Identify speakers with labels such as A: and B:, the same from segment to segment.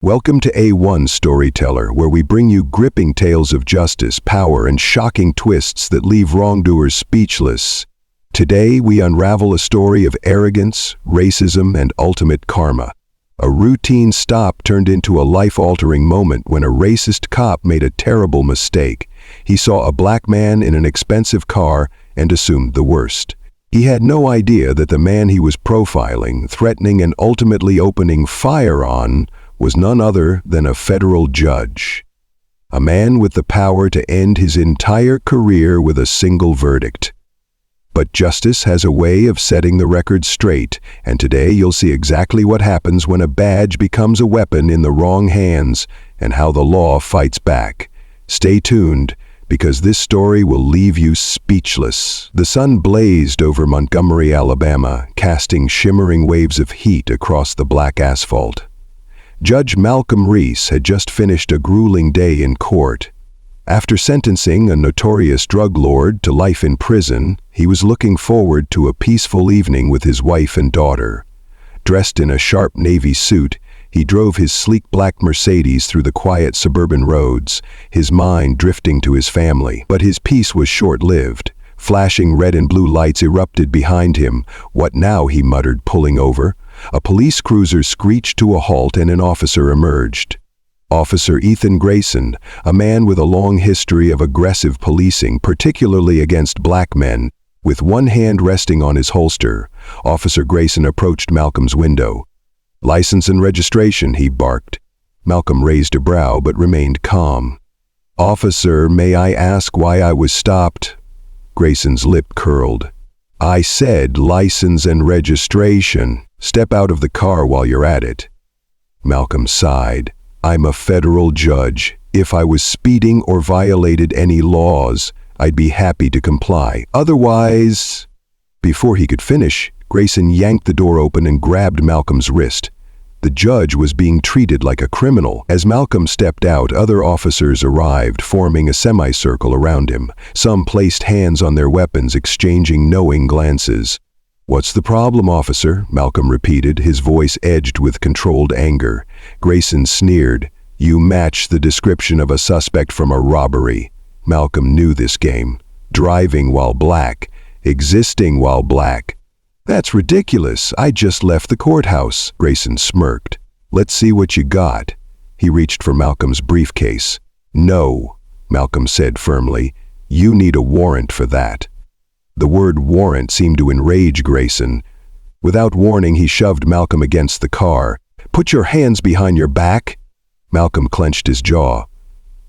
A: Welcome to A1 Storyteller, where we bring you gripping tales of justice, power, and shocking twists that leave wrongdoers speechless. Today, we unravel a story of arrogance, racism, and ultimate karma. A routine stop turned into a life-altering moment when a racist cop made a terrible mistake. He saw a black man in an expensive car and assumed the worst. He had no idea that the man he was profiling, threatening, and ultimately opening fire on was none other than a federal judge. A man with the power to end his entire career with a single verdict. But justice has a way of setting the record straight, and today you'll see exactly what happens when a badge becomes a weapon in the wrong hands and how the law fights back. Stay tuned, because this story will leave you speechless. The sun blazed over Montgomery, Alabama, casting shimmering waves of heat across the black asphalt. Judge Malcolm Reese had just finished a grueling day in court. After sentencing a notorious drug lord to life in prison, he was looking forward to a peaceful evening with his wife and daughter. Dressed in a sharp navy suit, he drove his sleek black Mercedes through the quiet suburban roads, his mind drifting to his family. But his peace was short-lived. Flashing red and blue lights erupted behind him. "What now?" he muttered, pulling over. A police cruiser screeched to a halt and an officer emerged. Officer Ethan Grayson, a man with a long history of aggressive policing, particularly against black men. With one hand resting on his holster, Officer Grayson approached Malcolm's window. "License and registration," he barked. Malcolm raised a brow but remained calm. "Officer, may I ask why I was stopped?" Grayson's lip curled. "I said license and registration. Step out of the car while you're at it." Malcolm sighed. "I'm a federal judge. If I was speeding or violated any laws, I'd be happy to comply. Otherwise—" Before he could finish, Grayson yanked the door open and grabbed Malcolm's wrist. The judge was being treated like a criminal. As Malcolm stepped out, other officers arrived, forming a semicircle around him. Some placed hands on their weapons, exchanging knowing glances. "What's the problem, officer?" Malcolm repeated, his voice edged with controlled anger. Grayson sneered. "You match the description of a suspect from a robbery." Malcolm knew this game. Driving while black, existing while black. "That's ridiculous. I just left the courthouse." Grayson smirked. "Let's see what you got." He reached for Malcolm's briefcase. "No," Malcolm said firmly. "You need a warrant for that." The word warrant seemed to enrage Grayson. Without warning, he shoved Malcolm against the car. "Put your hands behind your back." Malcolm clenched his jaw.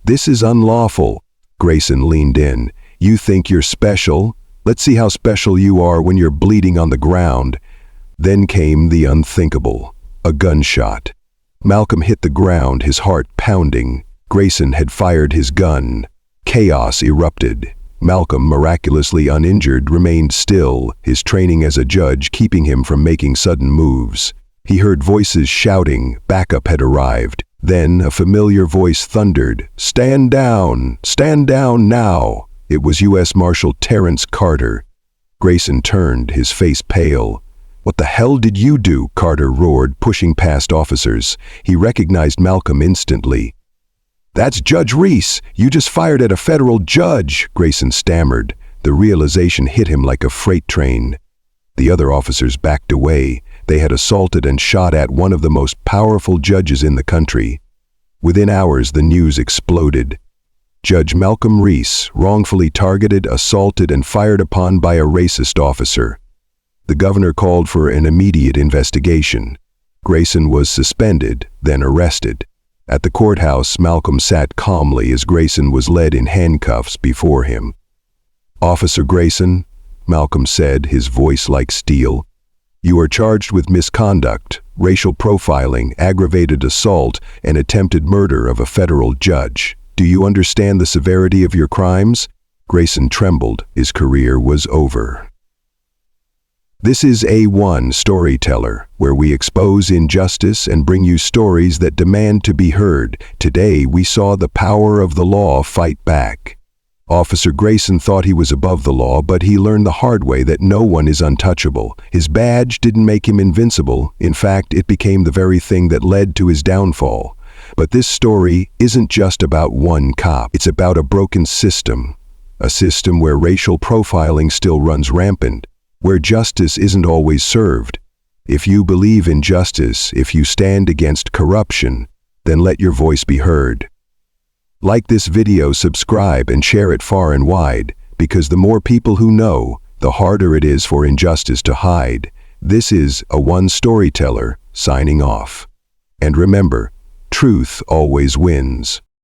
A: "This is unlawful." Grayson leaned in. "You think you're special? Let's see how special you are when you're bleeding on the ground." Then came the unthinkable. A gunshot. Malcolm hit the ground, his heart pounding. Grayson had fired his gun. Chaos erupted. Malcolm, miraculously uninjured, remained still, his training as a judge keeping him from making sudden moves. He heard voices shouting. Backup had arrived. Then a familiar voice thundered, stand down now." It was U.S. Marshal Terrence Carter. Grayson turned, his face pale. "What the hell did you do?" Carter roared, pushing past officers. He recognized Malcolm instantly. "That's Judge Reese. You just fired at a federal judge," Grayson stammered. The realization hit him like a freight train. The other officers backed away. They had assaulted and shot at one of the most powerful judges in the country. Within hours, the news exploded. Judge Malcolm Reese, wrongfully targeted, assaulted, and fired upon by a racist officer. The governor called for an immediate investigation. Grayson was suspended, then arrested. At the courthouse, Malcolm sat calmly as Grayson was led in handcuffs before him. "Officer Grayson," Malcolm said, his voice like steel, "you are charged with misconduct, racial profiling, aggravated assault, and attempted murder of a federal judge. Do you understand the severity of your crimes?" Grayson trembled. His career was over. This is A1 Storyteller, where we expose injustice and bring you stories that demand to be heard. Today, we saw the power of the law fight back. Officer Grayson thought he was above the law, but he learned the hard way that no one is untouchable. His badge didn't make him invincible. In fact, it became the very thing that led to his downfall. But this story isn't just about one cop. It's about a broken system. A system where racial profiling still runs rampant, where justice isn't always served. If you believe in justice, if you stand against corruption, then let your voice be heard. Like this video, subscribe, and share it far and wide, because the more people who know, the harder it is for injustice to hide. This is a One Storyteller signing off. And remember, truth always wins.